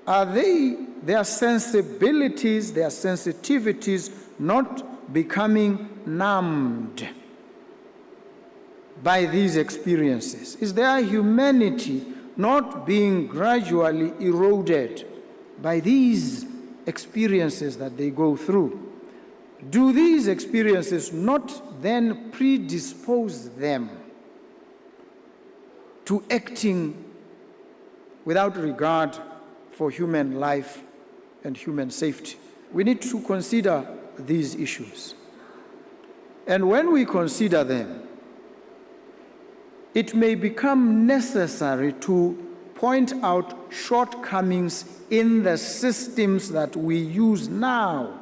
are their sensibilities, their sensitivities not becoming numbed by these experiences? Is their humanity not being gradually eroded by these experiences that they go through? Do these experiences not then predispose them to acting without regard for human life and human safety? We need to consider these issues. And when we consider them, it may become necessary to point out shortcomings in the systems that we use now.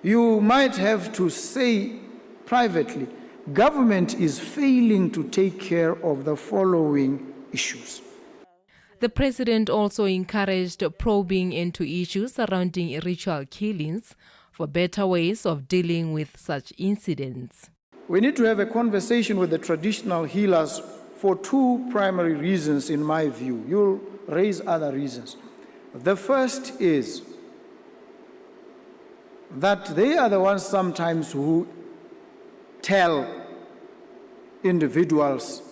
You might have to say privately, government is failing to take care of the following issues. The president also encouraged probing into issues surrounding ritual killings for better ways of dealing with such incidents. We need to have a conversation with the traditional healers for two primary reasons, in my view. You'll raise other reasons. The first is that they are the ones sometimes who tell individuals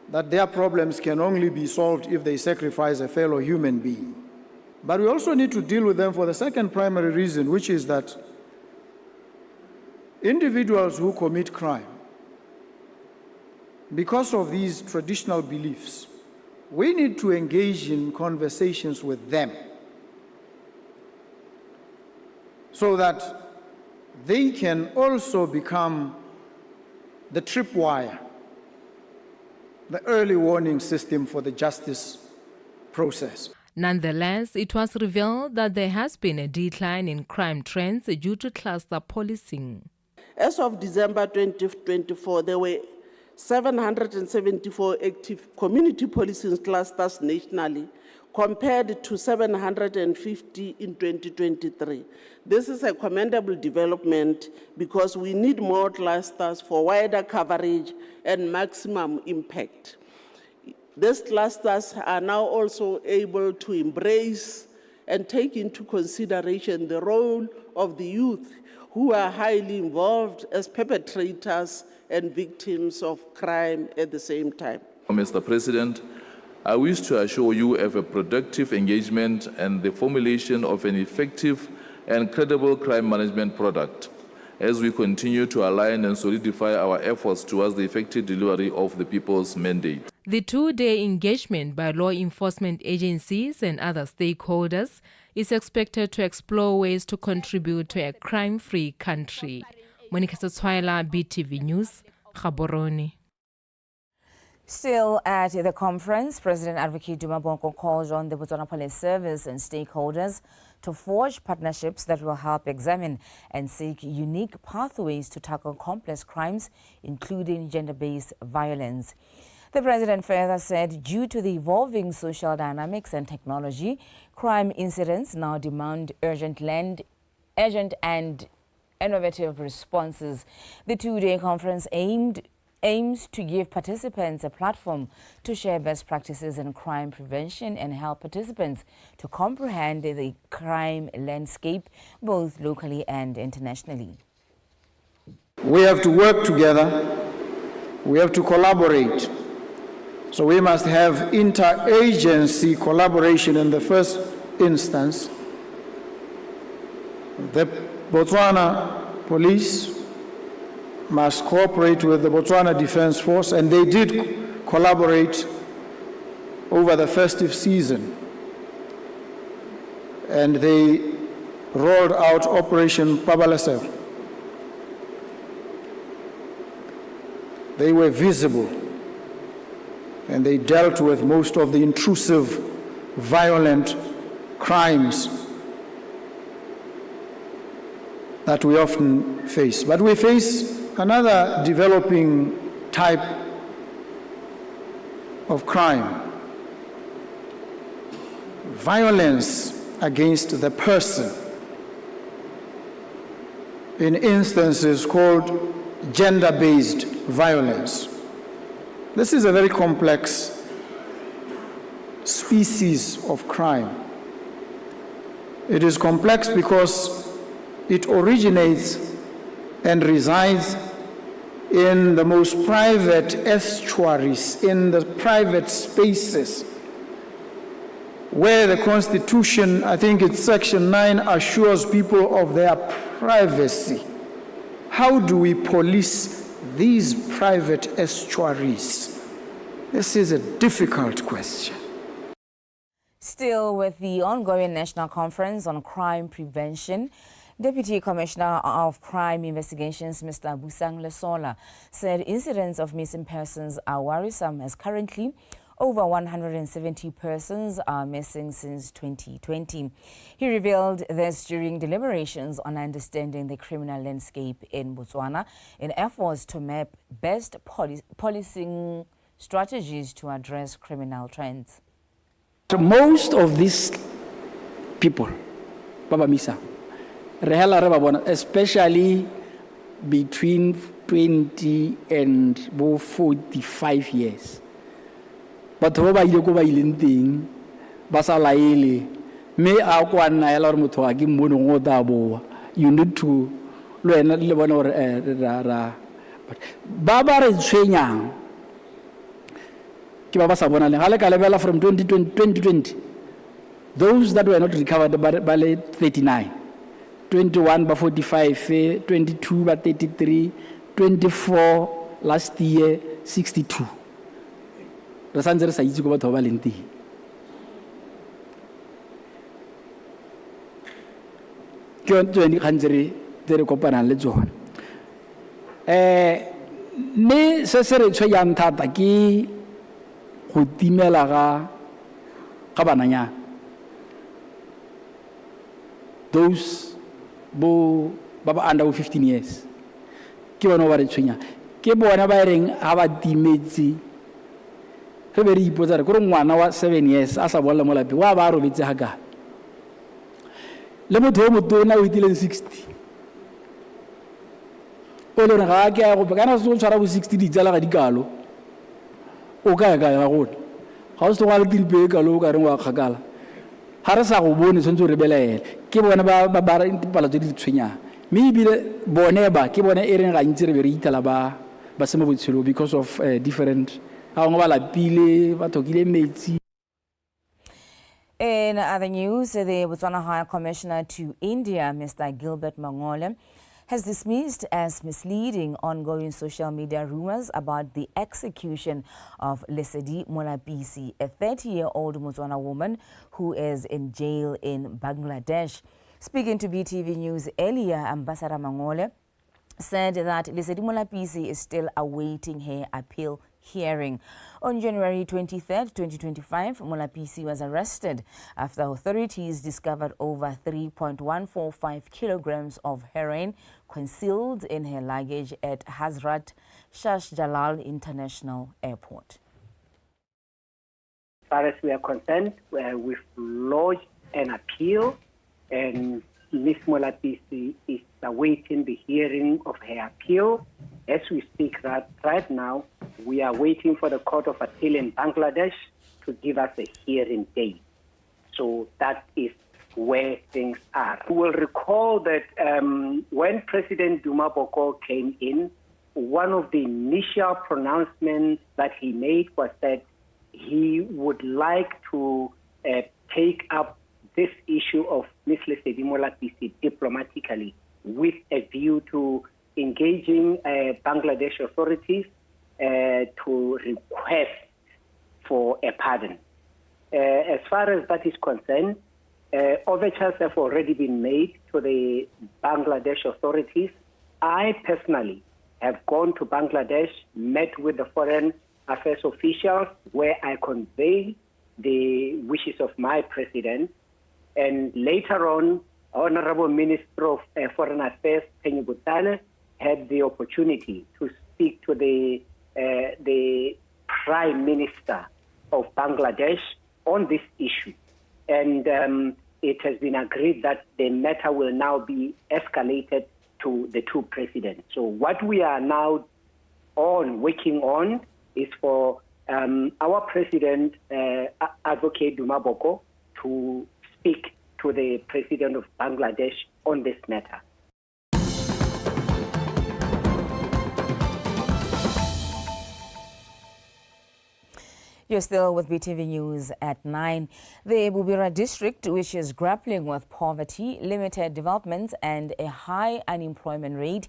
that their problems can only be solved if they sacrifice a fellow human being. But we also need to deal with them for the second primary reason, which is that individuals who commit crime, because of these traditional beliefs, we need to engage in conversations with them so that they can also become the tripwire, the early warning system for the justice process. Nonetheless, it was revealed that there has been a decline in crime trends due to cluster policing. As of December 2024, there were 774 active community policing clusters nationally, compared to 750 in 2023. This is a commendable development because we need more clusters for wider coverage and maximum impact. These clusters are now also able to embrace and take into consideration the role of the youth who are highly involved as perpetrators and victims of crime at the same time. Mr. President, I wish to assure you of a productive engagement and the formulation of an effective and credible crime management product as we continue to align and solidify our efforts towards the effective delivery of the people's mandate. The two-day engagement by law enforcement agencies and other stakeholders is expected to explore ways to contribute to a crime-free country. Monica Sotswaila, BTV News, Gaborone. Still at the conference, President Advocate Duma Bongko called on the Botswana Police Service and stakeholders to forge partnerships that will help examine and seek unique pathways to tackle complex crimes, including gender-based violence. The president further said, due to the evolving social dynamics and technology, crime incidents now demand urgent and innovative responses. The two-day conference aims to give participants a platform to share best practices in crime prevention and help participants to comprehend the crime landscape both locally and internationally. We have to work together. We have to collaborate. So we must have interagency collaboration in the first instance. The Botswana Police must cooperate with the Botswana Defence Force, and they did collaborate over the festive season. And they rolled out Operation Pabalesel. They were visible, and they dealt with most of the intrusive, violent crimes that we often face. But we face another developing type of crime: violence against the person, in instances called gender-based violence. This is a very complex species species of crime. It is complex because it originates and resides in the most private estuaries, in the private spaces, where the Constitution, I think it's Section 9, assures people of their privacy. How do we police these private estuaries? This is a difficult question. Still with the ongoing National Conference on Crime Prevention, Deputy Commissioner of Crime Investigations, Mr. Busang Lesola, said incidents of missing persons are worrisome, as currently over 170 persons are missing since 2020. He revealed this during deliberations on understanding the criminal landscape in Botswana in efforts to map best policing strategies to address criminal trends. Most of these people, Baba Misa, especially between 20 and 45 years. But ba ile go ba ileng teng ba sa laele me a kwa nna ya la re motho a ke mmono go da boa. You need to lwena le bona gore ba re tshwenyang ke ba sa bona le gale ka lebela from 2020 those that were not recovered by 39, 21 by 45, 22 by 33, 24 last year 62. Re santse re sa itse go batho ba leng teng. Ke tsone khantsere tse re kopanang le tsone. Ne se se re tshweyang thata ke go timela ga bananyana. Those ba under 15 years. Ke bona ba re tshwenya. Ke bona ba reng ha ba timetse. Re be re ipotsa re go ngwana wa 7 years a sa bolla mo lape wa ba robetse ha ka. Le motho o motona o itileng 60. O le re ga ke ya go kana se go tshwara bo 60 di tsala ga dikalo. O ka ga go. Ga o se go le tiripe ka lo ka re wa khakala. Ha re sa go bone sentse re belele. Ke bona ba re pala tse di tshwenya. Me bile bone ba ke bona e reng ga ntse re be re itala ba se mo botshelo because of different. In other news, the Botswana High Commissioner to India, Mr. Gilbert Mangole, has dismissed as misleading ongoing social media rumors about the execution of Lesedi Molapisi, a 30-year-old Botswana woman who is in jail in Bangladesh. Speaking to BTV News earlier, Ambassador Mangole said that Lesedi Molapisi is still awaiting her appeal hearing. On January 23rd, 2025, Molapisi was arrested after authorities discovered over 3.145 kilograms of heroin concealed in her luggage at Hazrat Shah Jalal International Airport. As far as we are concerned, we've lodged an appeal, and Ms. Molapisi is awaiting the hearing of her appeal. As we speak right now, we are waiting for the Court of Appeal in Bangladesh to give us a hearing date. So that is where things are. You will recall that when President Duma Boko came in, one of the initial pronouncements that he made was that he would like to take up this issue of Ms. Lesedi Molapisi diplomatically with a view to engaging Bangladesh authorities to request for a pardon. As far as that is concerned, overtures have already been made to the Bangladesh authorities. I personally have gone to Bangladesh, met with the foreign affairs officials, where I conveyed the wishes of my president. And later on, Honorable Minister of Foreign Affairs, Penny Butale, had the opportunity to speak to the Prime Minister of Bangladesh on this issue. And it has been agreed that the matter will now be escalated to the two presidents. So what we are now working on is for our President, Advocate Dumaboko, to speak to the President of Bangladesh on this matter. You're still with BTV News at 9. The Bubira district, which is grappling with poverty, limited development and a high unemployment rate,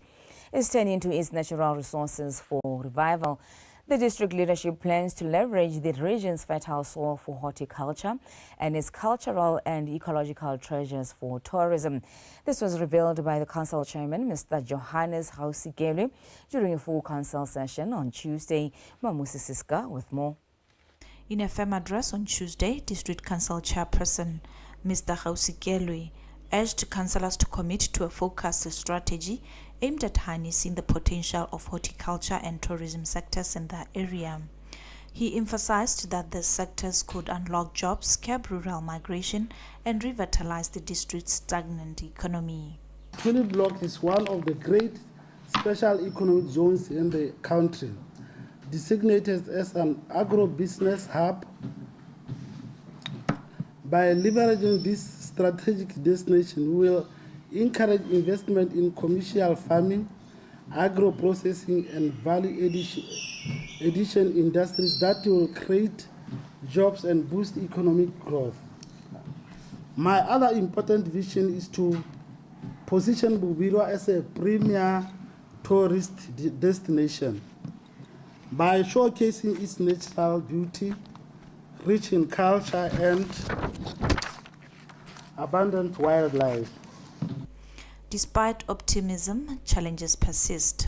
is turning to its natural resources for revival. The district leadership plans to leverage the region's fertile soil for horticulture and its cultural and ecological treasures for tourism. This was revealed by the council chairman, Mr. Johannes Hausikele, during a full council session on Tuesday. Mamusi Siska with more. In a firm address on Tuesday, District Council Chairperson Mr. Hausikele urged councillors to commit to a focused strategy aimed at harnessing the potential of horticulture and tourism sectors in the area. He emphasized that the sectors could unlock jobs, curb rural migration, and revitalize the district's stagnant economy. Tuli Block is one of the great special economic zones in the country, designated as an agro-business hub. By leveraging this strategic destination, we will encourage investment in commercial farming, agro-processing, and value addition industries that will create jobs and boost economic growth. My other important vision is to position Bubirwa as a premier tourist destination by showcasing its natural beauty, rich in culture, and abundant wildlife. Despite optimism, challenges persist.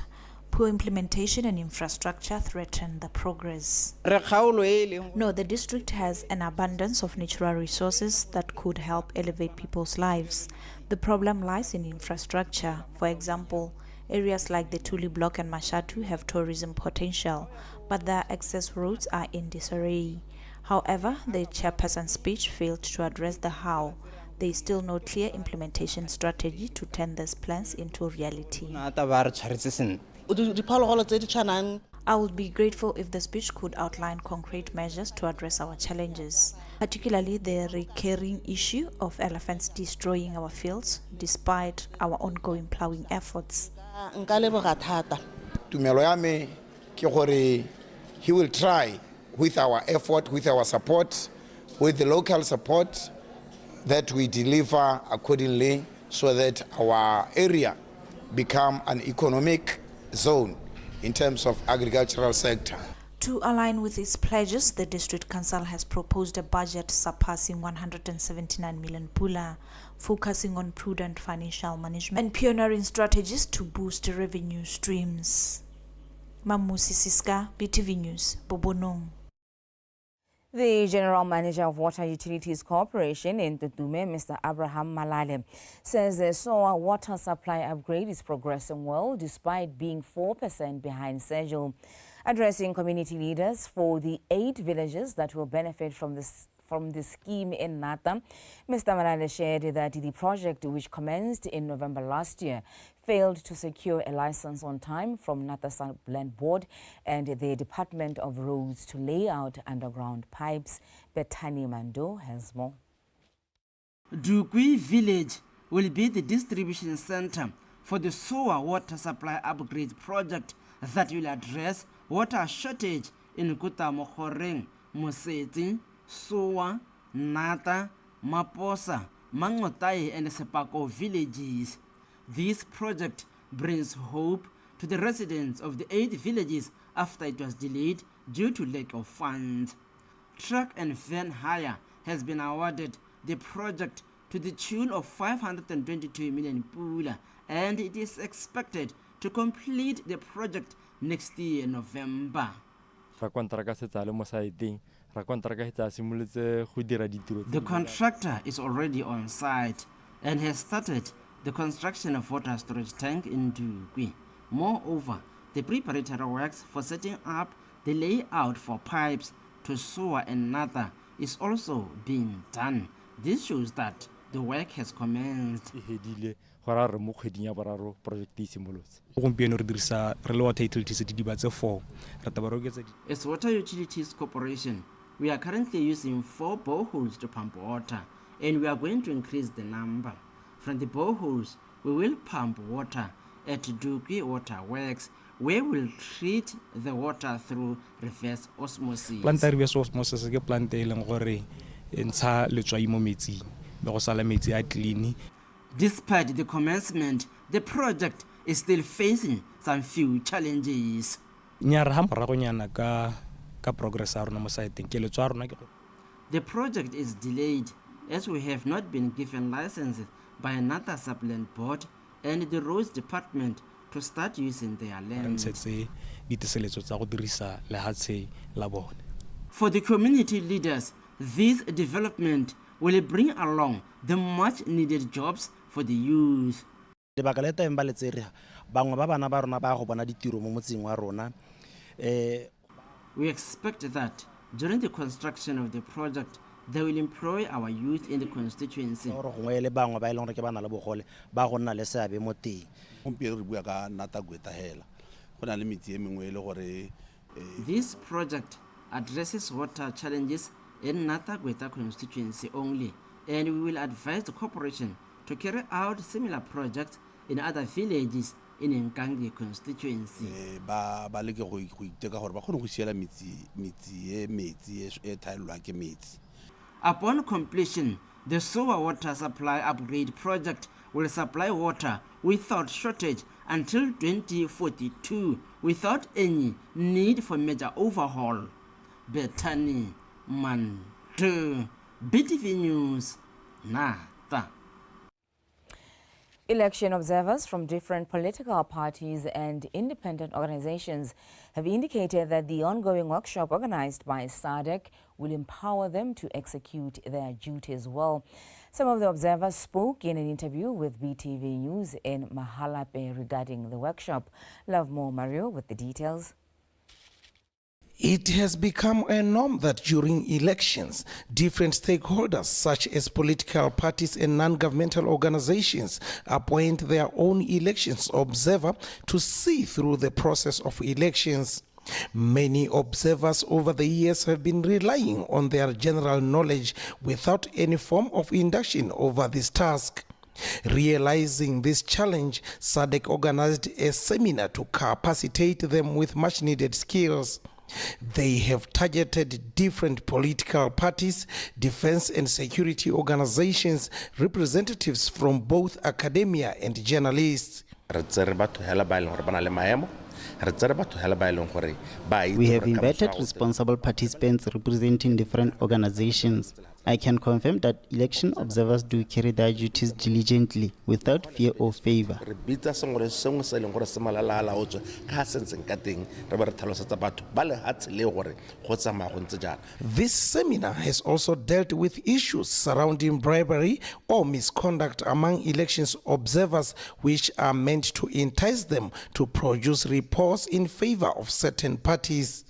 Poor implementation and infrastructure threaten the progress. No, the district has an abundance of natural resources that could help elevate people's lives. The problem lies in infrastructure. For example, areas like the Tuli Block and Mashatu have tourism potential, but their access routes are in disarray. However, the chairperson's speech failed to address the how. There is still no clear implementation strategy to turn these plans into reality. I would be grateful if the speech could outline concrete measures to address our challenges, particularly the recurring issue of elephants destroying our fields despite our ongoing plowing efforts. He will try with our effort, with our support, with the local support, that we deliver accordingly so that our area become an economic zone in terms of agricultural sector. To align with its pledges, the District Council has proposed a budget surpassing 179 million pula, focusing on prudent financial management and pioneering strategies to boost revenue streams. Mamusi Siska, BTV News, Bobonong. The General Manager of Water Utilities Corporation in Tutume, Mr. Abraham Malale, says the SOA water supply upgrade is progressing well despite being 4% behind schedule. Addressing community leaders for the 8 villages that will benefit from the scheme in Nata, Mr. Malale shared that the project, which commenced in November last year, failed to secure a license on time from Nata Land Board and the Department of Roads to lay out underground pipes. Bethany Mando has more. Dukwi village will be the distribution center for the SOA water supply upgrade project that will address water shortage in Kutamokhoreng, Moseti, SOA, Nata, Maposa, Mangotai and Sepako villages. This project brings hope to the residents of the 8 villages after it was delayed due to lack of funds. Truck and van hire has been awarded the project to the tune of 522 million pula, and it is expected to complete the project next year, November. The contractor is already on site and has started the construction of water storage tank in Dukwi. Moreover, the preparatory works for setting up the layout for pipes to SOA and Nata is also being done. This shows that the work has commenced. As Water Utilities Corporation, we are currently using 4 boreholes to pump water, and we are going to increase the number. From the boreholes, we will pump water at Dukwi Water Works, where we'll treat the water through reverse osmosis. Planta reverse osmosis ke planta e leng gore e ntsha letswai mo metsing le go sala metsi a clean. Despite the commencement, the project is still facing some few challenges. The project is delayed as we have not been given licenses by another supplement board and the roads department to start using their land. For the community leaders, this development will bring along the much needed jobs for the youth. We expect that during the construction of the project, they will employ our youth in the constituency. This project addresses water challenges in Natagweta constituency only, and we will advise the corporation to carry out similar projects in other villages in Nkangi constituency. Upon completion, the sewer water supply upgrade project will supply water without shortage until 2042 without any need for major overhaul. Bethany Mantu, BTV News, Nata. Election observers from different political parties and independent organizations have indicated that the ongoing workshop organized by SADC will empower them to execute their duties well. Some of the observers spoke in an interview with BTV News in Mahalape regarding the workshop. Love More Mario with the details. It has become a norm that during elections, different stakeholders such as political parties and non-governmental organizations appoint their own elections observer to see through the process of elections. Many observers over the years have been relying on their general knowledge without any form of induction over this task. Realizing this challenge, SADC organized a seminar to capacitate them with much needed skills. They have targeted different political parties, defense and security organizations, representatives from both academia and journalists. We have invited responsible participants representing different organizations. I can confirm that election observers do carry their duties diligently without fear or favor. This seminar has also dealt with issues surrounding bribery or misconduct among elections observers, which are meant to entice them to produce reports in favor of certain parties.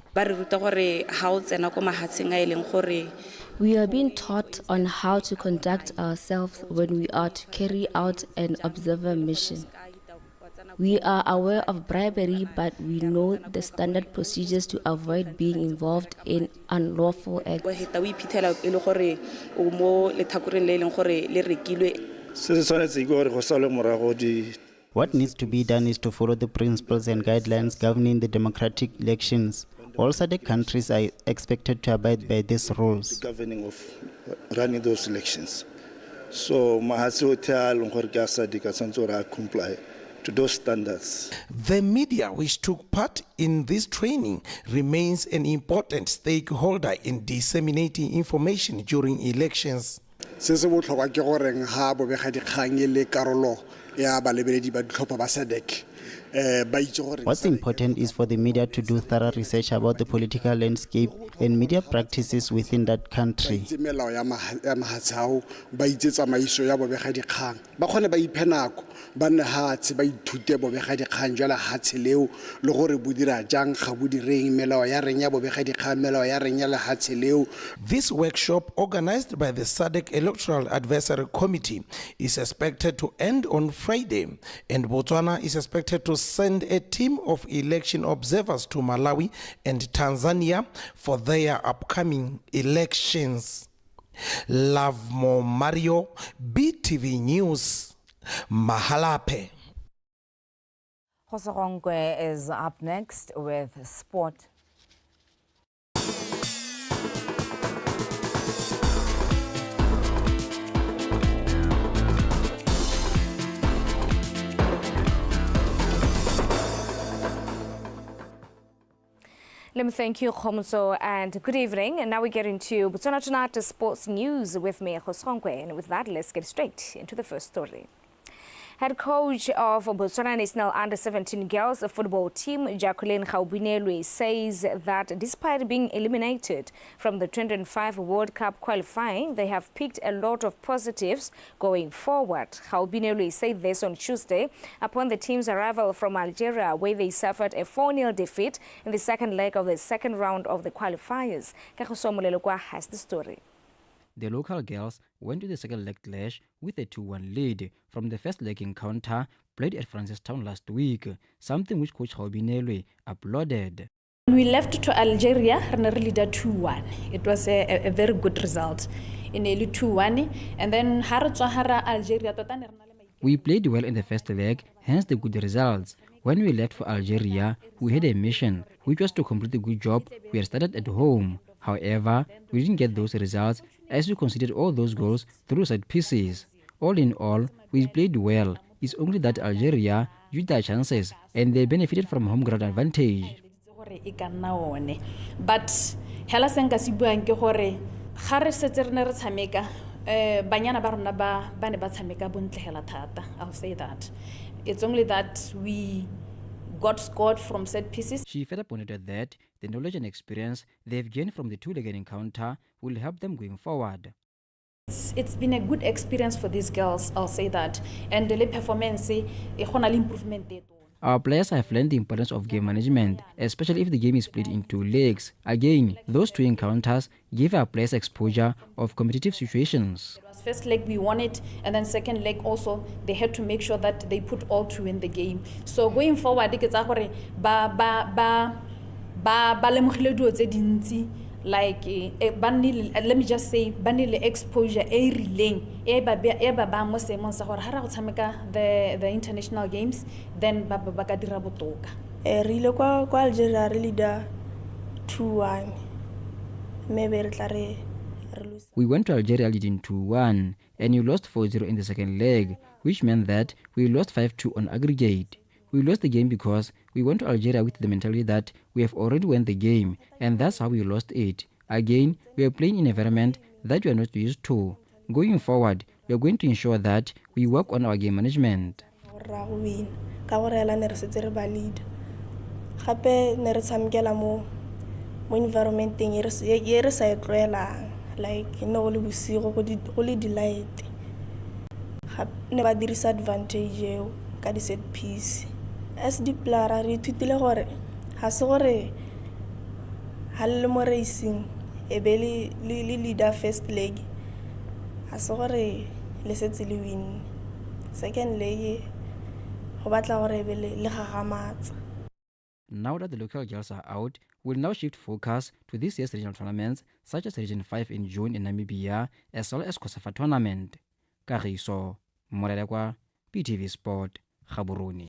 We are being taught on how to conduct ourselves when we are to carry out an observer mission. We are aware of bribery, but we know the standard procedures to avoid being involved in unlawful acts. What needs to be done is to follow the principles and guidelines governing the democratic elections. All SADC countries are expected to abide by these rules. Governing of running those elections. So comply to those standards. The media which took part in this training remains an important stakeholder in disseminating information during elections. What's important is for the media to do thorough research about the political landscape and media practices within that country. This workshop, organized by the SADC Electoral Advisory Committee, is expected to end on Friday, and Botswana is expected to send a team of election observers to Malawi and Tanzania for their upcoming elections. Lavmo Mario, BTV News, Mahalape. Hosorongwe is up next with sport. Let me thank you, Khomso, and good evening. And now we get into Botswana Tonight Sports News with me, Hosorongwe. And with that, let's get straight into the first story. Head coach of Botswana National Under-17 girls football team, Jacqueline Gaubinelwe, says that despite being eliminated from the 2005 World Cup qualifying, they have picked a lot of positives going forward. Gaubinelwe said this on Tuesday upon the team's arrival from Algeria, where they suffered a 4-0 defeat in the second leg of the second round of the qualifiers. Kagiso Molelokwa has the story. The local girls went to the second leg clash with a 2-1 lead from the first leg encounter played at Francistown last week, something which Coach Gaubinelwe applauded. When we left to Algeria, we really did 2-1. It was a very good result. In nearly 2-1, and then Algeria. We played well in the first leg, hence the good results. When we left for Algeria, we had a mission, which was to complete the good job we had started at home. However, we didn't get those results as we considered all those goals through set pieces. All in all, we played well. It's only that Algeria used their chances and they benefited from home ground advantage. But hela senka se buang ke gore ga re setse re ne re tshameka banyana ba rona ba ne ba tshameka bontle hela thata. I'll say that. It's only that we got scored from set pieces. She further pointed out that the knowledge and experience they've gained from the two-legged encounter will help them going forward. It's been a good experience for these girls, I'll say that. And the performance, improvement. Our players have learned the importance of game management, especially if the game is played in two legs. Again, those two encounters give our players exposure of competitive situations. First leg we won it, and then second leg also they had to make sure that they put all two in the game. So going forward, like let me just say banile exposure a relaying the international games, then bakadira botoka rile kwa Algeria really da 2-1 maybe re tla re lose. We went to Algeria leading 2-1 and you lost 4-0 in the second leg, which meant that we lost 5-2 on aggregate. We lost the game because we went to Algeria with the mentality that we have already won the game, and that's how we lost it. Again, we are playing in an environment that we are not used to. Going forward, we are going to ensure that we work on our game management. Like no le bosigo go le delight ne ba dirisa advantage ka di set piece as di player re thutile gore ha se gore ha le mo racing e be le leader first leg ha se gore le setse le win second leg go batla gore be le gagamatsa. Now that the local girls are out, we'll now shift focus to this year's regional tournaments, such as Region 5 in June in Namibia, as well as Kosafa tournament. Kagiso Morelekwa, PTV Sport, Gaborone.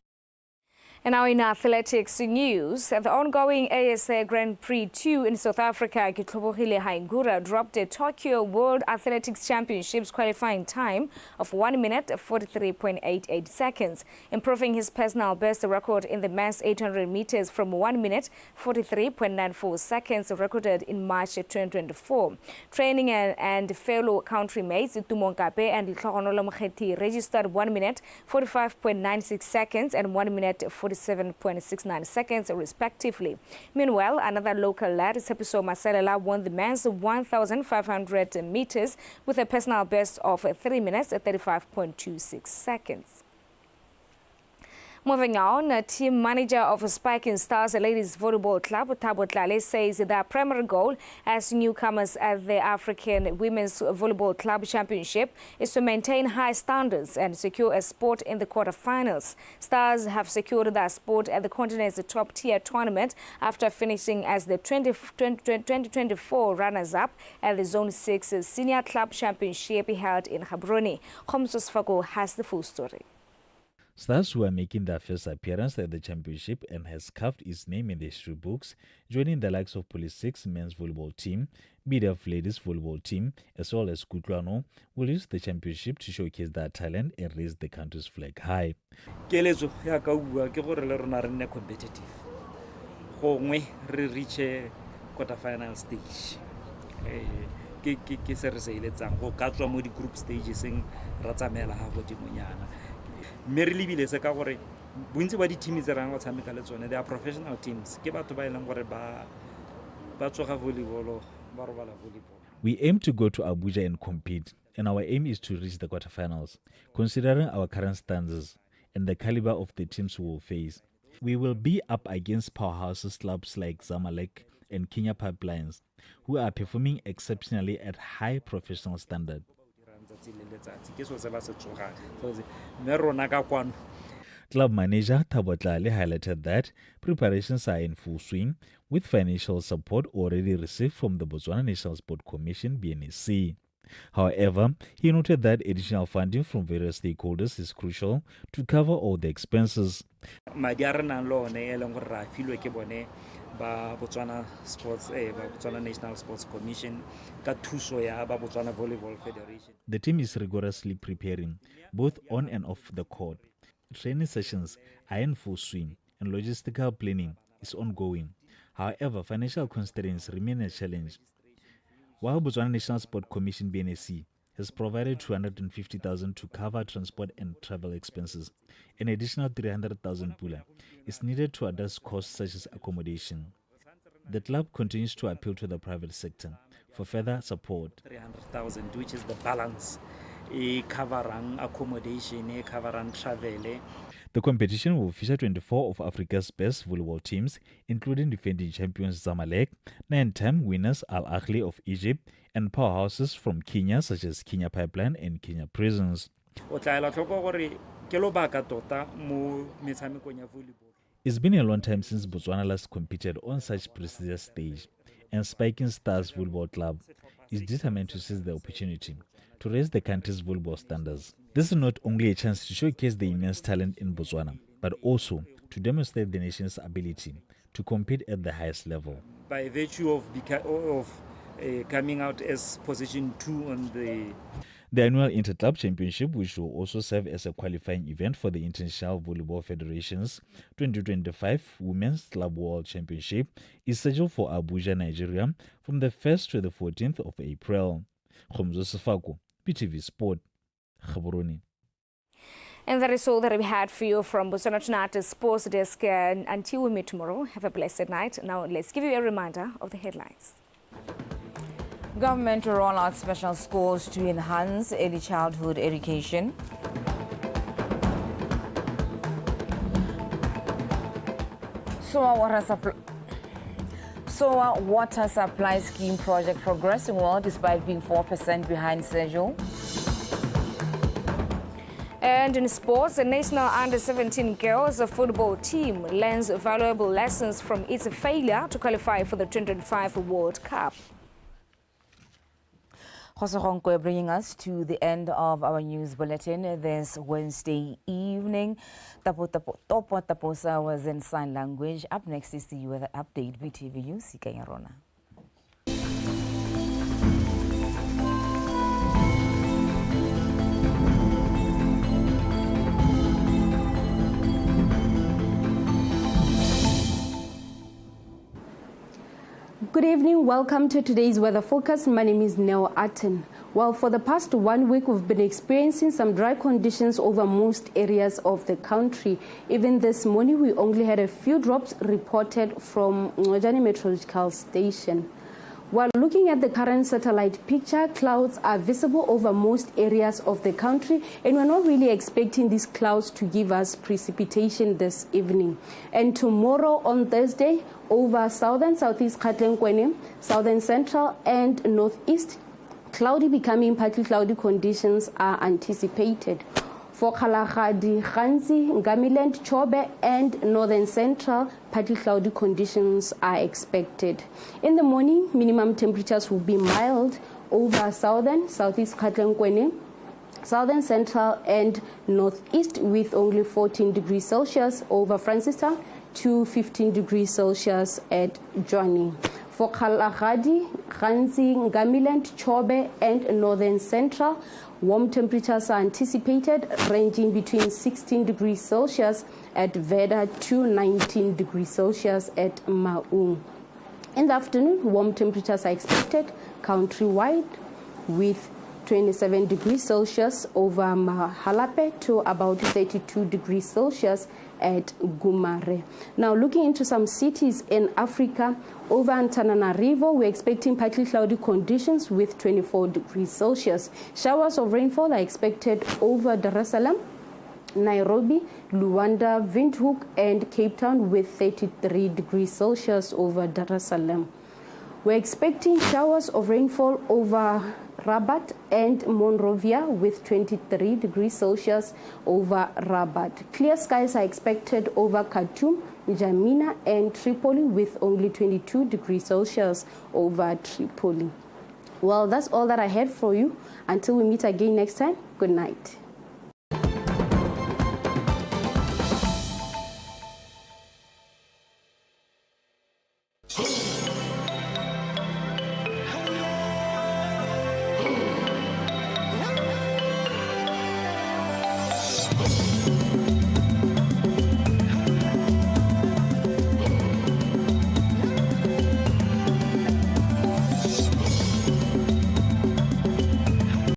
And now in athletics news, the ongoing ASA Grand Prix 2 in South Africa, Kitlobogile Haingura dropped the Tokyo World Athletics Championships qualifying time of 1 minute 43.88 seconds, improving his personal best record in the men's 800 meters from 1 minute 43.94 seconds recorded in March 2024. Training and fellow country mates Tumon Kape and Tlhogonolo Mokgethi registered 1 minute 45.96 seconds and 1 minute 40 47.69 seconds, respectively. Meanwhile, another local lad, Sepiso Maselela, won the men's 1,500 meters with a personal best of 3 minutes, 35.26 seconds. Moving on, team manager of Spiking Stars Ladies Volleyball Club, Thabo Tlale, says their primary goal as newcomers at the African Women's Volleyball Club Championship is to maintain high standards and secure a spot in the quarterfinals. Stars have secured their spot at the continent's top-tier tournament after finishing as the 2024 runners-up at the Zone 6 Senior Club Championship held in Gaborone. Khomsos Fago has the full story. Stars, who are making their first appearance at the championship and has carved its name in the history books, joining the likes of Police 6 men's volleyball team, BDF ladies volleyball team, as well as Kutlwano, will use the championship to showcase their talent and raise the country's flag high. Keletso ya ka bua ke gore le rona re nne competitive. Gongwe re reach quarterfinal stage. Ke se re se iletsang go ka tswa mo di group stages ra tsamela ha go dimonyana. Mme re lebile se ka gore bontsi ba di-team tse rang go tshameka le tsone, they are professional teams. Ke batho ba ileng gore ba tsoga volleyball, ba robala volleyball. We aim to go to Abuja and compete, and our aim is to reach the quarterfinals. Considering our current standards and the caliber of the teams we will face, we will be up against powerhouses clubs like Zamalek and Kenya Pipelines, who are performing exceptionally at high professional standard. Club manager Thabo Tlale highlighted that preparations are in full swing, with financial support already received from the Botswana National Sport Commission (BNSC). However, he noted that additional funding from various stakeholders is crucial to cover all the expenses. Ba Botswana Sports, ba Botswana National Sports Commission, ka thuso ya ba Botswana Volleyball Federation. The team is rigorously preparing, both on and off the court. Training sessions are in full swing, and logistical planning is ongoing. However, financial constraints remain a challenge. While Botswana National Sport Commission (BNSC) has provided 250,000 to cover transport and travel expenses, an additional 300,000 pula is needed to address costs such as accommodation. The club continues to appeal to the private sector for further support. 300,000, which is the balance, covering accommodation, covering travel. The competition will feature 24 of Africa's best volleyball teams, including defending champions Zamalek, 9-time winners Al Ahly of Egypt, and powerhouses from Kenya such as Kenya Pipeline and Kenya Prisons. It's been a long time since Botswana last competed on such prestigious stage, and Spiking Stars Volleyball Club is determined to seize the opportunity to raise the country's volleyball standards. This is not only a chance to showcase the immense talent in Botswana, but also to demonstrate the nation's ability to compete at the highest level. By virtue of coming out as position 2 on the annual Interclub Championship, which will also serve as a qualifying event for the International Volleyball Federation's 2025 Women's Club World Championship, is scheduled for Abuja, Nigeria, from the 1st to the 14th of April. Khomzo Sefako, BTV Sport, Gaborone. And that is all that we had for you from Botswana Tonight Sports Desk. Until we meet tomorrow, have a blessed night. Now let's give you a reminder of the headlines. Government to roll out special schools to enhance early childhood education. SOA water supply scheme project progressing well despite being 4% behind schedule. And in sports, the national under-17 girls football team learns valuable lessons from its failure to qualify for the 2025 World Cup. Khosogonkwe bringing us to the end of our news bulletin this Wednesday evening. Topo Taposa was in sign language. Up next is the weather update. BTV News, Ikanyarona. Good evening. Welcome to today's weather forecast. My name is Neo Atten. Well, for the past 1 week, we've been experiencing some dry conditions over most areas of the country. Even this morning, we only had a few drops reported from Ngojani Meteorological Station. While looking at the current satellite picture, clouds are visible over most areas of the country, and we're not really expecting these clouds to give us precipitation this evening. And tomorrow on Thursday, over southern, southeast Gauteng, southern central, and northeast, cloudy becoming partly cloudy conditions are anticipated. For Kalahari, Ganzi, Ngamiland, Chobe, and northern central, partly cloudy conditions are expected. In the morning, minimum temperatures will be mild over southern, southeast Gauteng, southern central, and northeast, with only 14 degrees Celsius over Francistown to 15 degrees Celsius at Johnny. For Kalahari, Ganzi, Ngamiland, Chobe, and northern central, warm temperatures are anticipated, ranging between 16 degrees Celsius at Veda to 19 degrees Celsius at Maung. In the afternoon, warm temperatures are expected countrywide, with 27 degrees Celsius over Mahalape to about 32 degrees Celsius at Gumare. Now, looking into some cities in Africa, over Antananarivo, we're expecting partly cloudy conditions with 24 degrees Celsius. Showers of rainfall are expected over Dar es Salaam, Nairobi, Luanda, Windhoek, and Cape Town with 33 degrees Celsius over Dar es Salaam. We're expecting showers of rainfall over Rabat and Monrovia with 23 degrees Celsius over Rabat. Clear skies are expected over Khartoum, N'Djamena, and Tripoli with only 22 degrees Celsius over Tripoli. Well, that's all that I had for you. Until we meet again next time, good night.